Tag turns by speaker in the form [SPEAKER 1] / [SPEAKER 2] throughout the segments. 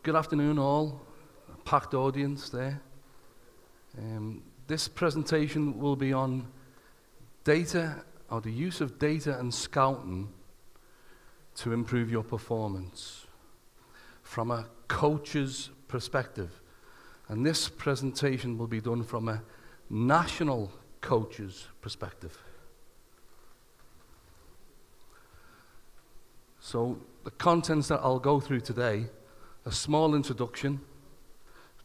[SPEAKER 1] Good afternoon all, packed audience there. This presentation will be on data, or the use of data and scouting to improve your performance from a coach's perspective. And this presentation will be done from a national coach's perspective. So the contents that I'll go through today, a small introduction,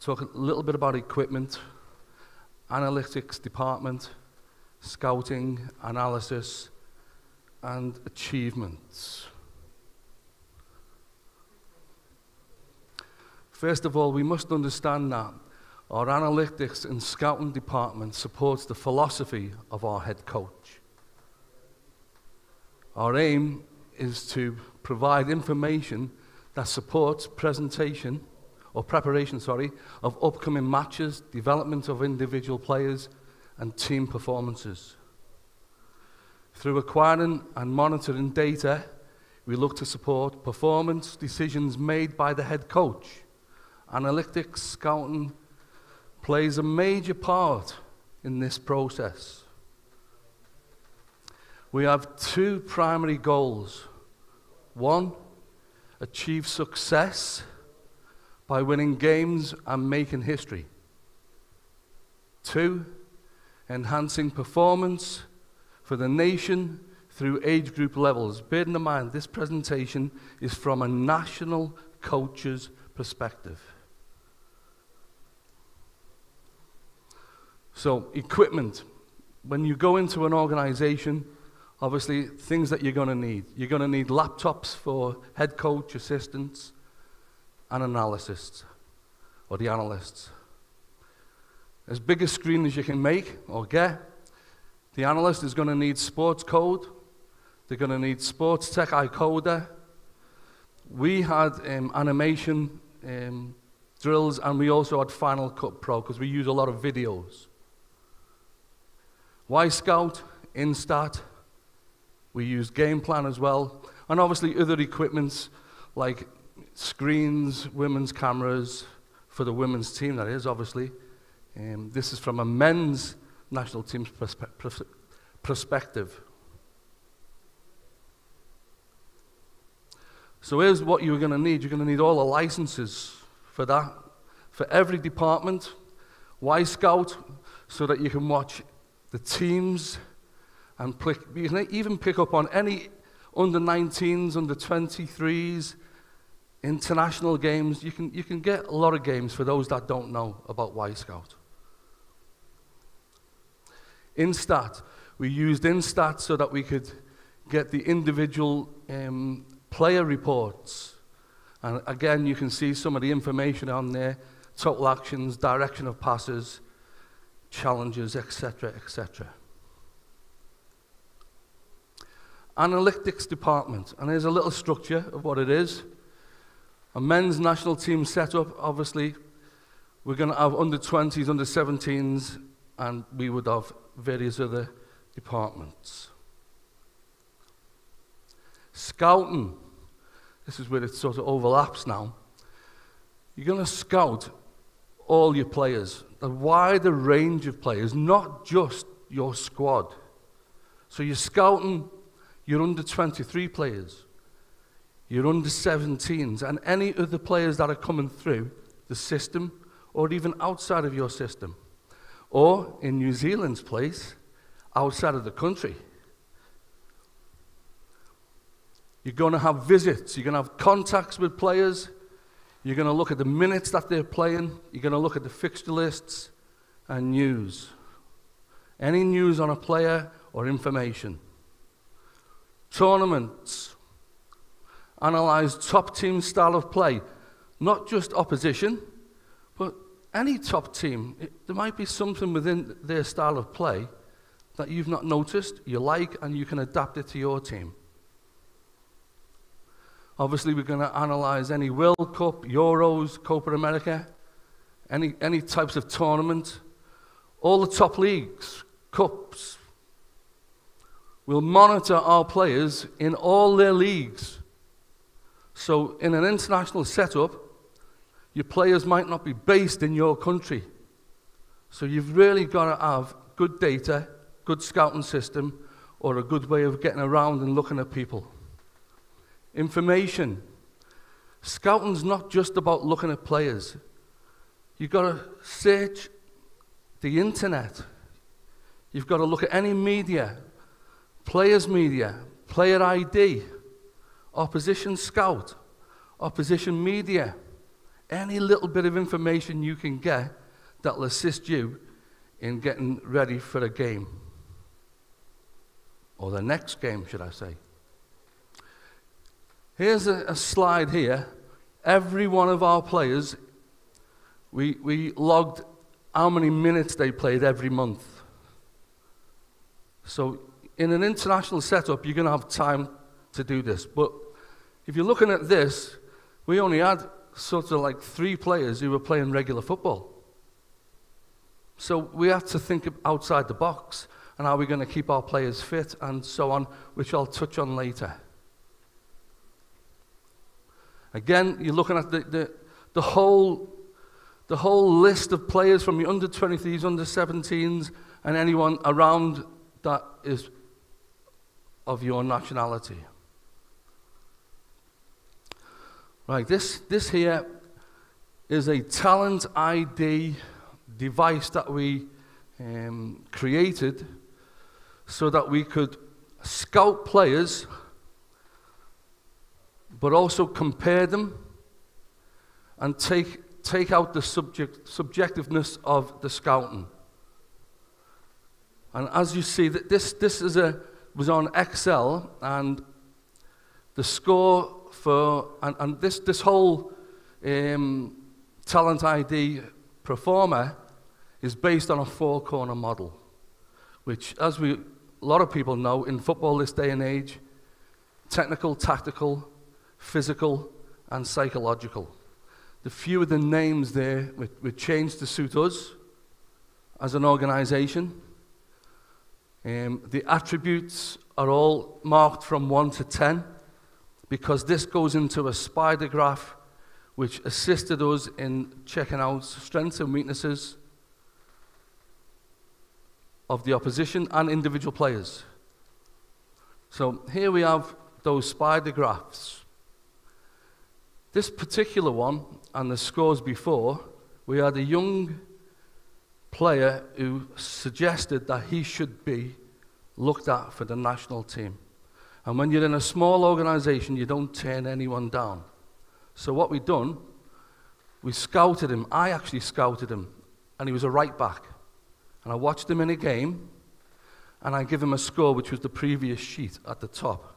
[SPEAKER 1] talk a little bit about equipment, analytics department, scouting, analysis, and achievements. First of all, we must understand that our analytics and scouting department supports the philosophy of our head coach. Our aim is to provide information that supports preparation of upcoming matches, development of individual players, and team performances. Through acquiring and monitoring data, we look to support performance decisions made by the head coach. Analytics scouting plays a major part in this process. We have two primary goals. One, achieve success by winning games and making history. Two, enhancing performance for the nation through age group levels. Bearing in mind, this presentation is from a national coach's perspective. So, equipment. When you go into an organization, obviously, things that you're going to need. You're going to need laptops for head coach, assistants, and analysts, or the analysts. As big a screen as you can make or get. The analyst is going to need sports code. They're going to need sports tech iCoder. We had animation drills, and we also had Final Cut Pro, because we use a lot of videos. Y-Scout, Instat. We use Game Plan as well, and obviously other equipments like screens, women's cameras, for the women's team, that is, obviously. This is from a men's national team's perspective. So here's what you're going to need. You're going to need all the licenses for that, for every department. Y-Scout, so that you can watch the teams, and you can even pick up on any under-19s, under-23s, international games. You can get a lot of games for those that don't know about Y-Scout. Instat. We used Instat so that we could get the individual player reports. And again, you can see some of the information on there, total actions, direction of passes, challenges, etc., etc. Analytics department, and here's a little structure of what it is. A men's national team setup, obviously, we're going to have under-20s, under-17s, and we would have various other departments. Scouting, this is where it sort of overlaps now. You're going to scout all your players, a wider range of players, not just your squad. So you're scouting your under-23 players, your under-17s, and any other players that are coming through the system, or even outside of your system, or in New Zealand's place, outside of the country. You're going to have visits, you're going to have contacts with players, you're going to look at the minutes that they're playing, you're going to look at the fixture lists and news. Any news on a player or information. Tournaments. Analyze top team style of play. Not just opposition, but any top team. There might be something within their style of play that you've not noticed, you like, and you can adapt it to your team. Obviously, we're going to analyze any World Cup, Euros, Copa America, any types of tournament, all the top leagues, cups. We'll monitor our players in all their leagues. So in an international setup, Your players might not be based in your country. So you've really got to have good data, good scouting system, or a good way of getting around and looking at people. Information. Scouting's not just about looking at players. You've got to search the internet. You've got to look at any media, players' media, player ID, opposition scout, opposition media. Any little bit of information you can get that will assist you in getting ready for a game. Or the next game, should I say. Here's a slide here. Every one of our players, we logged how many minutes they played every month. So in an international setup, you're going to have time to do this. But if you're looking at this, we only had sort of like 3 players who were playing regular football. So we have to think outside the box, and how we're going to keep our players fit and so on, which I'll touch on later. Again, you're looking at the whole list of players from the under-23s, under-17s, and anyone around that is of your nationality. Right, this here is a talent ID device that we created so that we could scout players but also compare them and take out the subjectiveness of the scouting. And as you see, this was on Excel, and the score for and this whole talent ID performer is based on a 4-corner model, which, as a lot of people know in football this day and age, technical, tactical, physical, and psychological. The few of the names there we changed to suit us as an organization. The attributes are all marked from 1 to 10 because this goes into a spider graph which assisted us in checking out strengths and weaknesses of the opposition and individual players. So here we have those spider graphs. This particular one, and the scores before, we had a young player who suggested that he should be looked at for the national team. And when you're in a small organization, you don't turn anyone down. So what we've done, we scouted him. I actually scouted him, and he was a right back. And I watched him in a game, and I give him a score, which was the previous sheet at the top.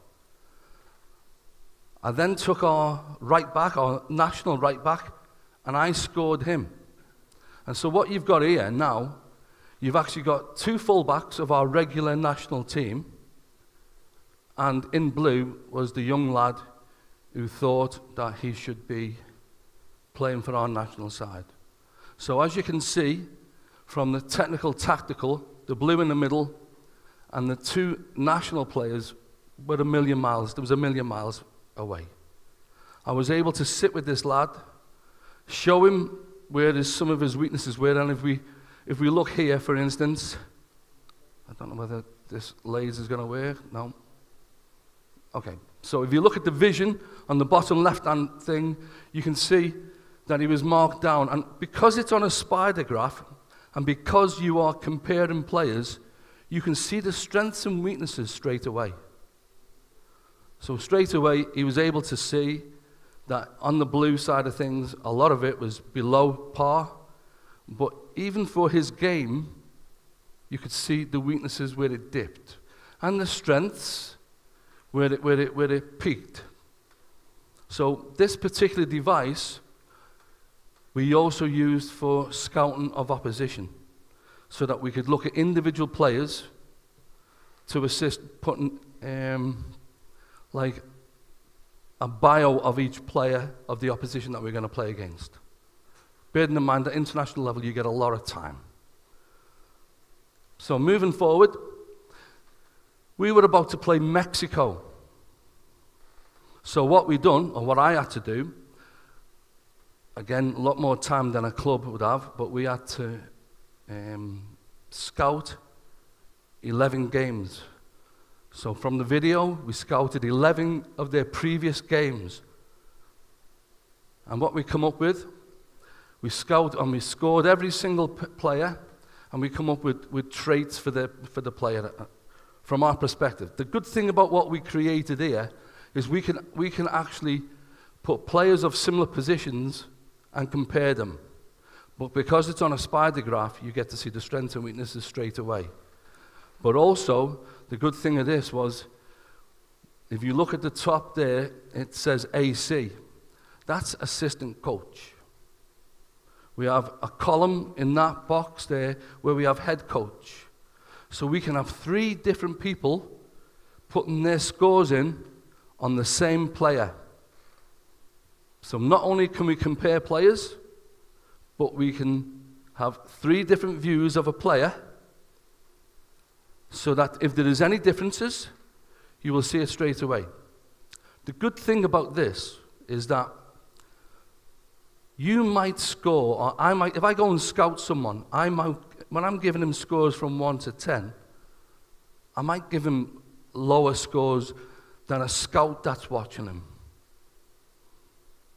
[SPEAKER 1] I then took our right back, our national right back, and I scored him. And so what you've got here now, you've actually got 2 fullbacks of our regular national team, and in blue was the young lad who thought that he should be playing for our national side. So as you can see, from the technical, tactical, the blue in the middle, and the 2 national players were a million miles. There was a million miles away. I was able to sit with this lad, show him where some of his weaknesses were, and if we look here, for instance, I don't know whether this laser is going to work. No. Okay. So if you look at the vision on the bottom left-hand thing, you can see that he was marked down, and because it's on a spider graph, and because you are comparing players, you can see the strengths and weaknesses straight away. So straight away, he was able to see that on the blue side of things, a lot of it was below par. But even for his game, you could see the weaknesses where it dipped, and the strengths where it peaked. So this particular device, we also used for scouting of opposition, so that we could look at individual players to assist putting like a bio of each player of the opposition that we're going to play against. Bearing in mind, at international level, you get a lot of time. So moving forward, we were about to play Mexico. So what we done, or what I had to do, Again, a lot more time than a club would have, but we had to scout 11 games. So from the video, we scouted 11 of their previous games. And what we come up with, we scout and we scored every single player, and we come up with traits for the player from our perspective. The good thing about what we created here is we can actually put players of similar positions and compare them. But because it's on a spider graph, you get to see the strengths and weaknesses straight away. But also, the good thing of this was, if you look at the top there, it says AC. That's assistant coach. We have a column in that box there where we have head coach. So we can have 3 different people putting their scores in on the same player. So not only can we compare players, but we can have 3 different views of a player, so that if there is any differences, you will see it straight away. The good thing about this is that you might score, or I might, if I go and scout someone, I might, when I'm giving him scores from 1 to 10, I might give him lower scores than a scout that's watching him.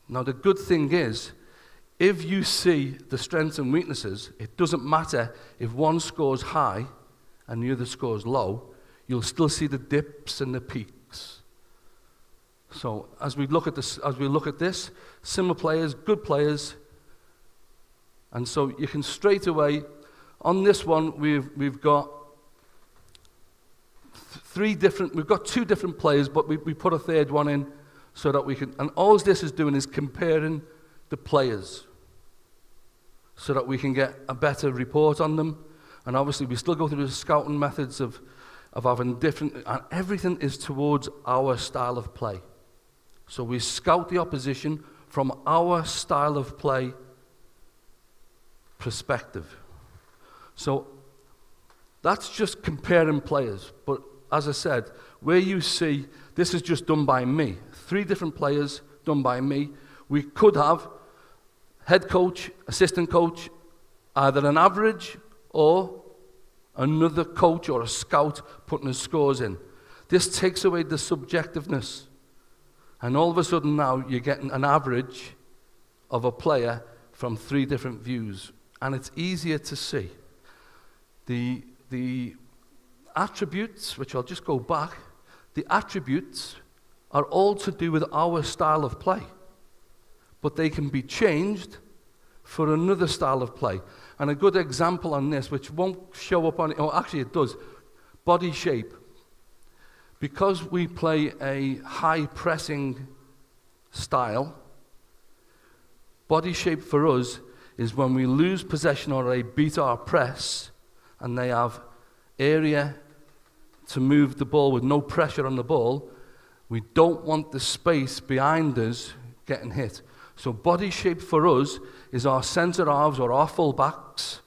[SPEAKER 1] Now the good thing is, if you see the strengths and weaknesses, it doesn't matter if one scores high and the other scores low, you'll still see the dips and the peaks. So as we look at this, similar players, good players, and so you can straight away, on this one we've got 2 different players, but we put a third one in so that we can, and all this is doing is comparing the players so that we can get a better report on them. And obviously we still go through the scouting methods of having different, and everything is towards our style of play. So we scout the opposition from our style of play perspective. So that's just comparing players. But as I said, where you see, this is just done by me. 3 different players done by me. We could have head coach, assistant coach, either an average or another coach or a scout putting his scores in. This takes away the subjectiveness. And all of a sudden now you're getting an average of a player from 3 different views. And it's easier to see. The attributes, which I'll just go back, the attributes are all to do with our style of play. But they can be changed for another style of play. And a good example on this, which won't show up on it, actually it does, body shape. Because we play a high pressing style, body shape for us is when we lose possession or they beat our press and they have area to move the ball with no pressure on the ball, we don't want the space behind us getting hit. So body shape for us is our centre halves or our full backs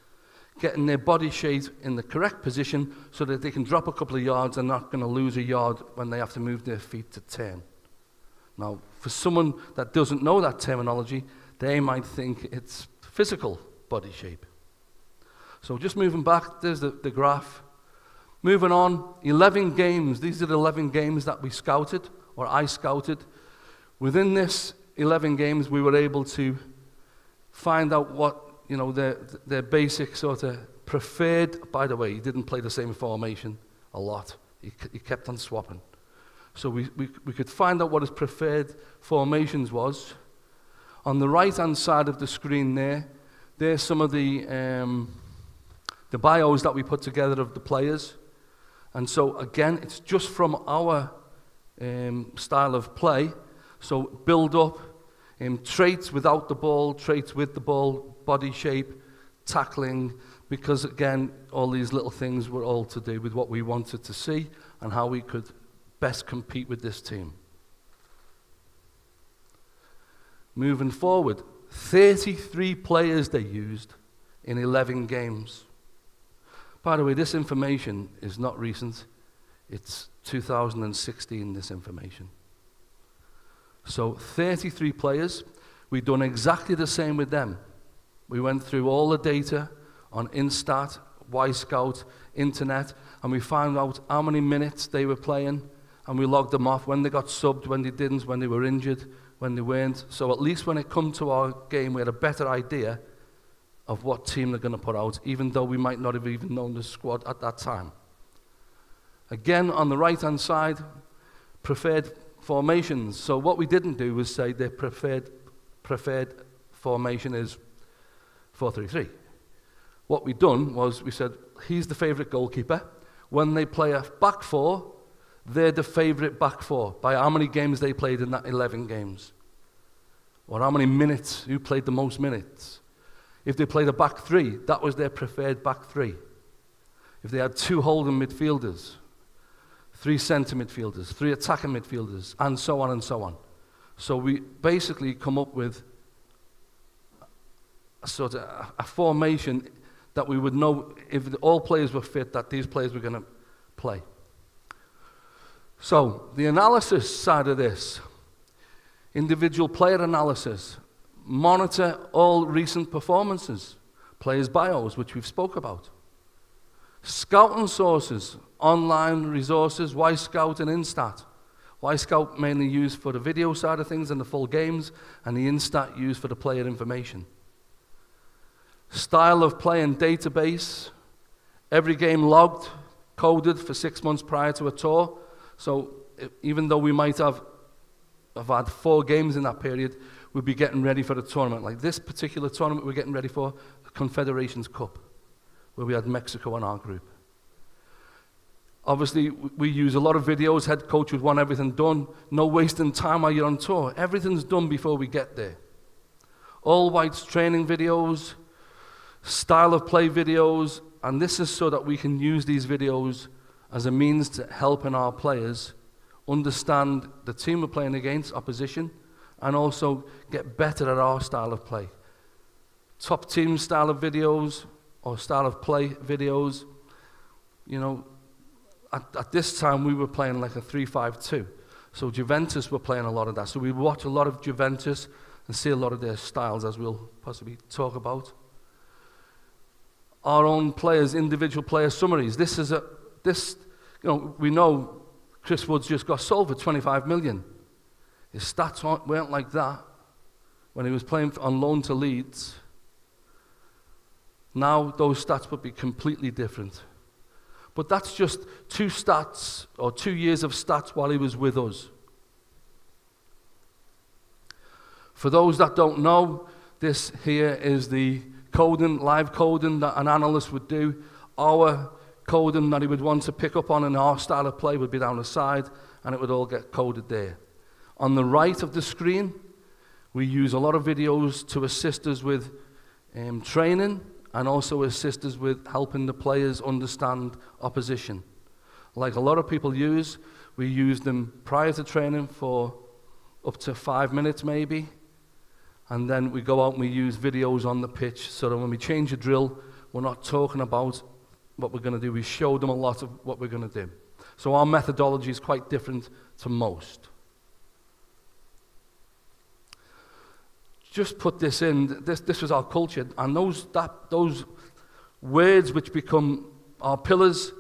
[SPEAKER 1] getting their body shape in the correct position so that they can drop a couple of yards and not going to lose a yard when they have to move their feet to turn. Now, for someone that doesn't know that terminology, they might think it's physical body shape. So just moving back, there's the graph. Moving on, 11 games. These are the 11 games that we scouted, or I scouted. Within this 11 games, we were able to find out what, their basic sort of preferred. By the way, he didn't play the same formation a lot. He kept on swapping. So we could find out what his preferred formations was. On the right-hand side of the screen there's some of the bios that we put together of the players. And so again, it's just from our style of play. So build up, traits without the ball, traits with the ball, body shape, tackling, because again, all these little things were all to do with what we wanted to see and how we could best compete with this team. Moving forward, 33 players they used in 11 games. By the way, this information is not recent. It's 2016, this information. So 33 players. We've done exactly the same with them. We went through all the data on Instat, Y-Scout, Internet, and we found out how many minutes they were playing, and we logged them off, when they got subbed, when they didn't, when they were injured, when they weren't. So at least when it come to our game, we had a better idea of what team they're going to put out, even though we might not have even known the squad at that time. Again, on the right-hand side, preferred formations. So what we didn't do was say their preferred formation is 4-3-3. What we done was we said, he's the favourite goalkeeper. When they play a back four, they're the favourite back four by how many games they played in that 11 games. Or how many minutes, who played the most minutes. If they played a back three, that was their preferred back three. If they had 2 holding midfielders, 3 centre midfielders, 3 attacking midfielders, and so on and so on. So we basically come up with a sort of a formation that we would know if all players were fit, that these players were going to play. So the analysis side of this, individual player analysis, monitor all recent performances, players' bios, which we've spoke about. Scouting sources, online resources, Y-Scout and Instat. Y-Scout mainly used for the video side of things and the full games, and the Instat used for the player information. Style of play and database, every game logged, coded for 6 months prior to a tour. So even though we might have had 4 games in that period, we'd be getting ready for the tournament. Like this particular tournament we're getting ready for, the Confederations Cup, where we had Mexico in our group. Obviously, we use a lot of videos. Head coach would want everything done. No wasting time while you're on tour. Everything's done before we get there. All whites training videos, style of play videos, and this is so that we can use these videos as a means to helping our players understand the team we're playing against, opposition, and also get better at our style of play. Top team style of videos or style of play videos. You know, at this time we were playing like a 3-5-2. So Juventus were playing a lot of that. So we watch a lot of Juventus and see a lot of their styles, as we'll possibly talk about. Our own players, individual player summaries. We know Chris Woods just got sold for 25 million. His stats weren't like that when he was playing on loan to Leeds. Now those stats would be completely different. But that's just 2 stats, or 2 years of stats while he was with us. For those that don't know, this here is the coding, live coding that an analyst would do. Our coding that he would want to pick up on in our style of play would be down the side, and it would all get coded there. On the right of the screen, we use a lot of videos to assist us with training, and also assist us with helping the players understand opposition. Like a lot of people use, we use them prior to training for up to 5 minutes maybe, and then we go out and we use videos on the pitch so that when we change a drill, we're not talking about what we're going to do. We show them a lot of what we're going to do. So our methodology is quite different to most. Just put this in, this was our culture, and those words which become our pillars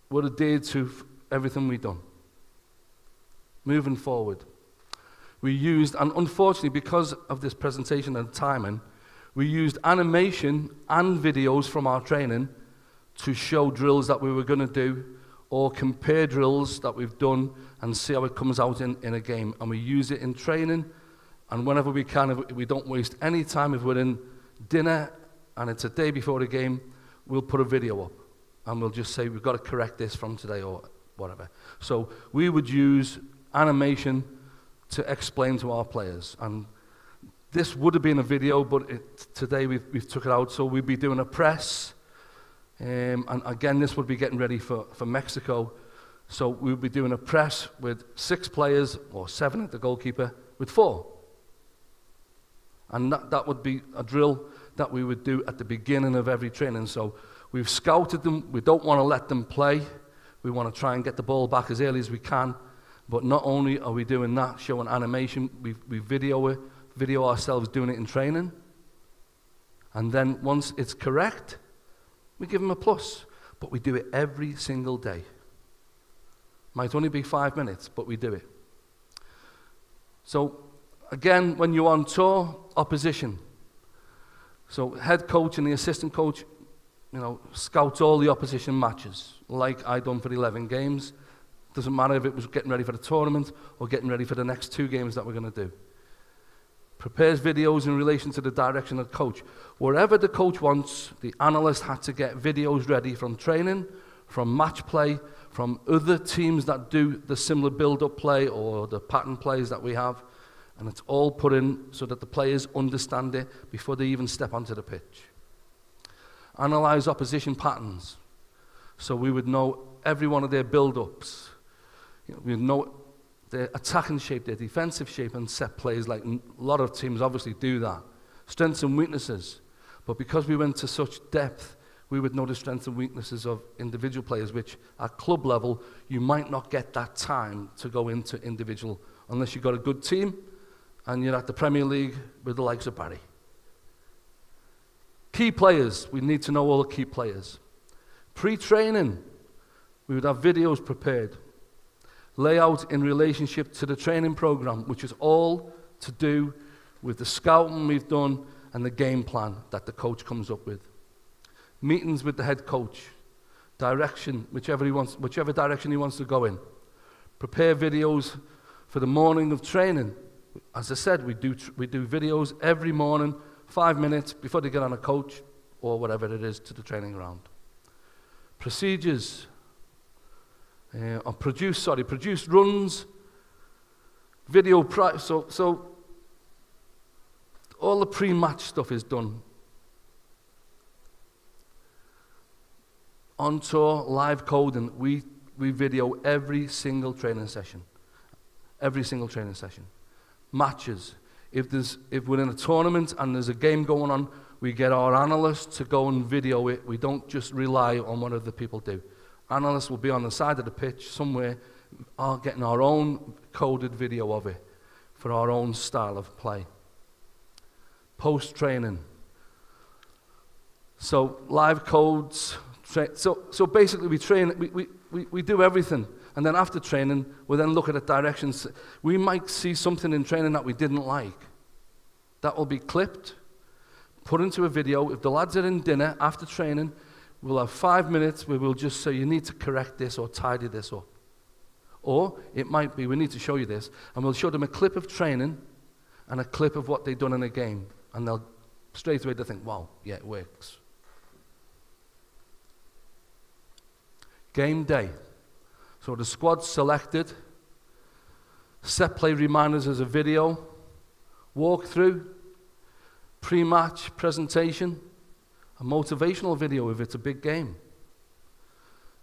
[SPEAKER 1] were adhered to everything we've done. Moving forward. We used, and unfortunately because of this presentation and timing, we used animation and videos from our training to show drills that we were going to do, or compare drills that we've done and see how it comes out in a game. And we use it in training. And whenever we can, if we don't waste any time, if we're in dinner and it's a day before the game, we'll put a video up. And we'll just say, we've got to correct this from today or whatever. So we would use animation to explain to our players. And this would have been a video, but today we've took it out. So we'd be doing a press. And again, this would be getting ready for Mexico. So we'll be doing a press with 6 players, or 7 at the goalkeeper, with 4. And that would be a drill that we would do at the beginning of every training. So we've scouted them. We don't want to let them play. We want to try and get the ball back as early as we can. But not only are we doing that, showing animation, we video ourselves doing it in training. And then once it's correct, we give them a plus. But we do it every single day. Might only be 5 minutes, but we do it. So, again, when you're on tour, opposition. So, head coach and the assistant coach, scout all the opposition matches, like I done for 11 games. Doesn't matter if it was getting ready for the tournament or getting ready for the next 2 games that we're going to do. Prepares videos in relation to the direction of the coach. Wherever the coach wants, the analyst had to get videos ready from training, from match play, from other teams that do the similar build-up play or the pattern plays that we have. And it's all put in so that the players understand it before they even step onto the pitch. Analyze opposition patterns. So we would know every one of their build-ups. We would know their attacking shape, their defensive shape, and set plays. Like a lot of teams obviously do that. Strengths and weaknesses. But because we went to such depth, we would know the strengths and weaknesses of individual players, which at club level, you might not get that time to go into individual, unless you've got a good team and you're at the Premier League with the likes of Barry. Key players, we need to know all the key players. Pre-training, we would have videos prepared. Layout in relationship to the training program, which is all to do with the scouting we've done and the game plan that the coach comes up with. Meetings with the head coach. Direction, whichever direction he wants to go in. Prepare videos for the morning of training. As I said, we do videos every morning, 5 minutes before they get on a coach or whatever it is to the training ground. Procedures. Produce runs, video, so all the pre-match stuff is done. On tour, live coding, we video every single training session. Every single training session. Matches. If we're in a tournament and there's a game going on, we get our analysts to go and video it. We don't just rely on what other people do. Analysts will be on the side of the pitch somewhere, getting our own coded video of it for our own style of play. Post-training. So live codes. So basically we train, we do everything. And then after training, we then look at the directions. We might see something in training that we didn't like. That will be clipped, put into a video. If the lads are in dinner after training, we'll have 5 minutes where we'll just say, you need to correct this or tidy this up. Or it might be, we need to show you this, and we'll show them a clip of training and a clip of what they've done in a game. And they'll straight away think, wow, yeah, it works. Game day. So the squad's selected, set play reminders as a video, walkthrough, pre-match presentation, a motivational video if it's a big game.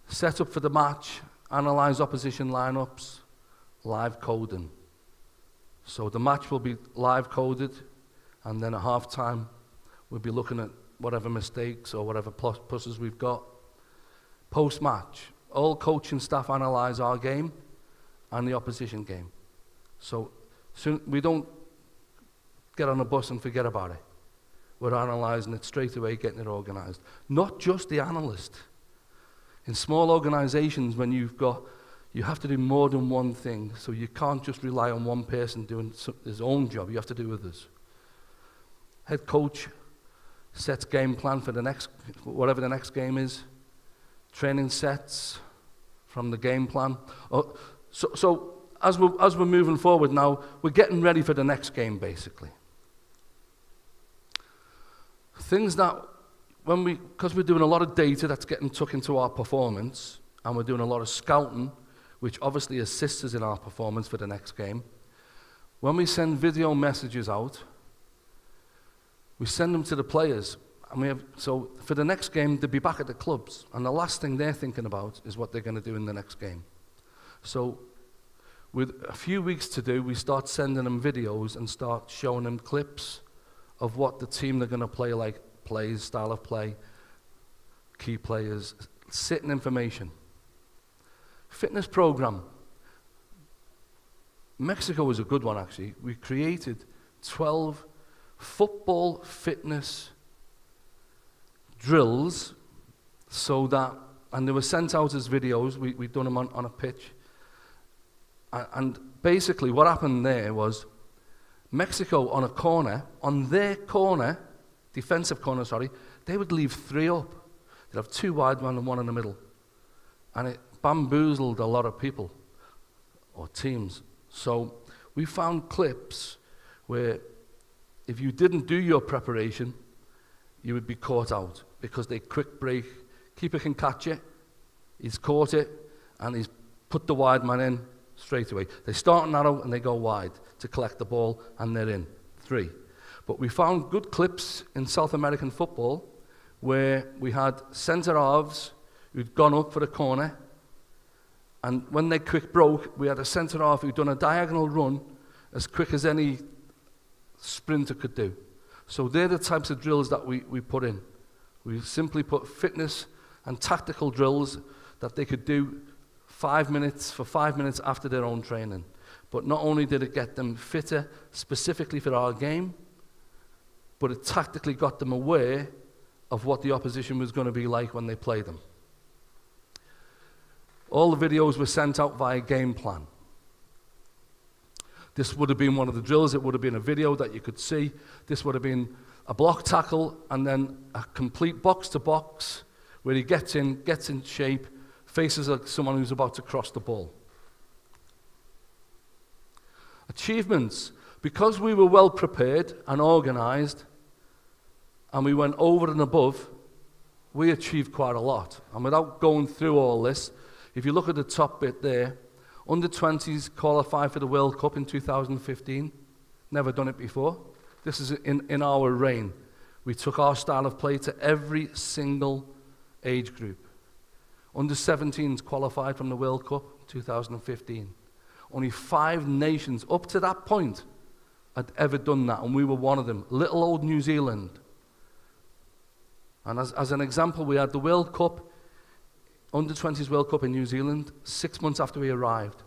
[SPEAKER 1] Set up for the match, analyze opposition lineups, live coding. So the match will be live coded, and then at half-time, we'll be looking at whatever mistakes or whatever pluses we've got. Post-match, all coaching staff analyze our game and the opposition game. So we don't get on a bus and forget about it. We're analysing it straight away, getting it organised. Not just the analyst. In small organisations, when you have to do more than one thing, so you can't just rely on one person doing his own job. You have to do others. Head coach sets game plan for whatever the next game is. Training sets from the game plan. So as we're moving forward now, we're getting ready for the next game, basically. Things that, because we're doing a lot of data that's getting took into our performance, and we're doing a lot of scouting, which obviously assists us in our performance for the next game, when we send video messages out, we send them to the players. And so for the next game, they'll be back at the clubs, and the last thing they're thinking about is what they're going to do in the next game. So with a few weeks to do, we start sending them videos and start showing them clips of what the team they're going to play like plays, style of play, key players, sitting information. Fitness program. Mexico was a good one, actually. We created 12 football fitness drills so that, and they were sent out as videos. We'd done them on a pitch. And basically what happened there was Mexico on a corner, on their corner, defensive corner, sorry, they would leave 3 up. They'd have 2 wide men and 1 in the middle. And it bamboozled a lot of people or teams. So we found clips where if you didn't do your preparation, you would be caught out because they quick break. Keeper can catch it, he's caught it, and he's put the wide man in straight away. They start narrow and they go wide to collect the ball, and they're in 3. But we found good clips in South American football where we had centre halves who'd gone up for the corner, and when they quick broke, we had a centre half who'd done a diagonal run as quick as any sprinter could do. So they're the types of drills that we put in. We simply put fitness and tactical drills that they could do 5 minutes for 5 minutes after their own training. But not only did it get them fitter specifically for our game, but it tactically got them aware of what the opposition was going to be like when they played them. All the videos were sent out via game plan. This would have been one of the drills. It would have been a video that you could see. This would have been a block tackle and then a complete box-to-box where he gets in shape, faces someone who's about to cross the ball. Achievements. Because we were well prepared and organised and we went over and above, we achieved quite a lot. And without going through all this, if you look at the top bit there, under-20s qualified for the World Cup in 2015. Never done it before. This is in our reign. We took our style of play to every single age group. Under-17s qualified from the World Cup 2015. Only 5 nations up to that point had ever done that, and we were one of them. Little old New Zealand. And as an example, we had the World Cup, Under-20s World Cup in New Zealand, 6 months after we arrived.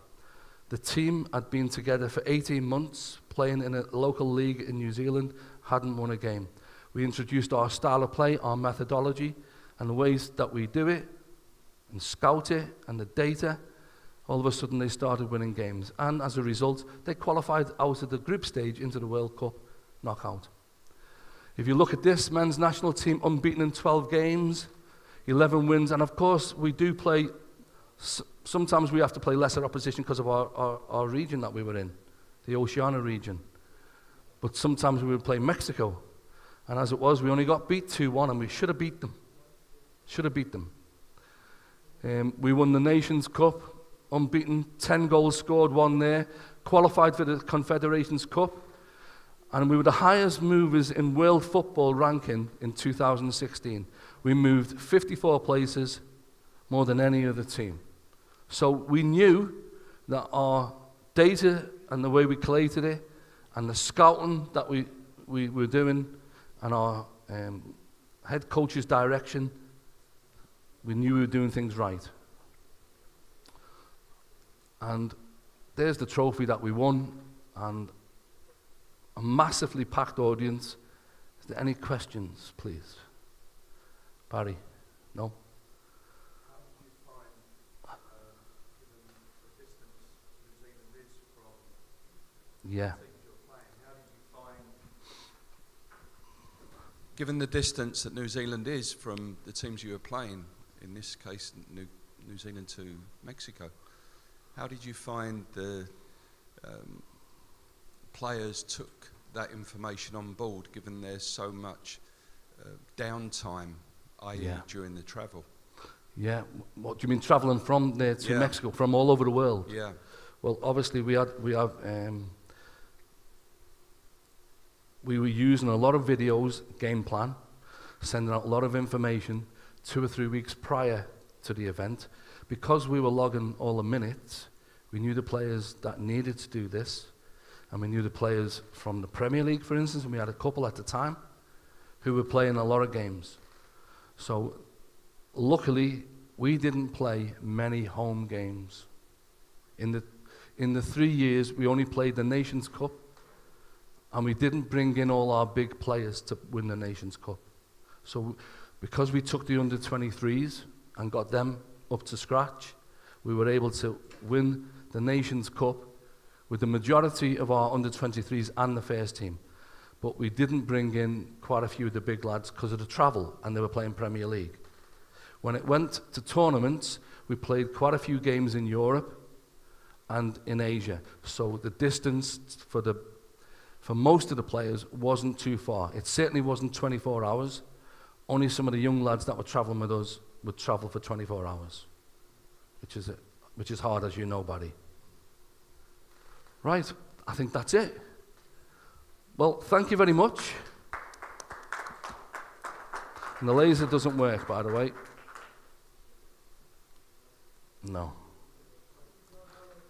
[SPEAKER 1] The team had been together for 18 months, playing in a local league in New Zealand, hadn't won a game. We introduced our style of play, our methodology, and the ways that we do it, and scout it, and the data. All of a sudden, they started winning games. And as a result, they qualified out of the group stage into the World Cup knockout. If you look at this, men's national team unbeaten in 12 games, 11 wins, and of course we do play, sometimes we have to play lesser opposition because of our region that we were in, the Oceania region. But sometimes we would play Mexico, and as it was, we only got beat 2-1, and we should have beat them. We won the Nations Cup, unbeaten, 10 goals scored, 1 there, qualified for the Confederations Cup, and we were the highest movers in world football ranking in 2016. We moved 54 places, more than any other team. So we knew that our data and the way we collated it, and the scouting that we were doing, and our head coach's direction, we knew we were doing things right. And there's the trophy that we won, and a massively packed audience. Is there any questions, please? Barry? No?
[SPEAKER 2] How did you find, given the distance New Zealand is from
[SPEAKER 1] Yeah.
[SPEAKER 2] the teams you're playing, how did you find, given the distance that New Zealand is from the teams you were playing, in this case New Zealand to Mexico, how did you find the players took that information on board, given there's so much downtime, i.e. during the travel?
[SPEAKER 1] Yeah. What do you mean, traveling from there to Mexico, from all over the world?
[SPEAKER 2] Yeah.
[SPEAKER 1] Well, obviously we were using a lot of videos, game plan, sending out a lot of information 2 or 3 weeks prior to the event. Because we were logging all the minutes, we knew the players that needed to do this, and we knew the players from the Premier League, for instance, and we had a couple at the time who were playing a lot of games. So luckily, we didn't play many home games. In in the 3 years, we only played the Nations Cup, and we didn't bring in all our big players to win the Nations Cup. So because we took the under-23s and got them up to scratch, we were able to win the Nations Cup with the majority of our under-23s and the first team. But we didn't bring in quite a few of the big lads because of the travel, and they were playing Premier League. When it went to tournaments, we played quite a few games in Europe and in Asia. So the distance for most of the players wasn't too far. It certainly wasn't 24 hours. Only some of the young lads that were traveling with us would travel for 24 hours, which is hard, as you know, Barry. Right, I think that's it. Well, thank you very much. And the laser doesn't work, by the way. No.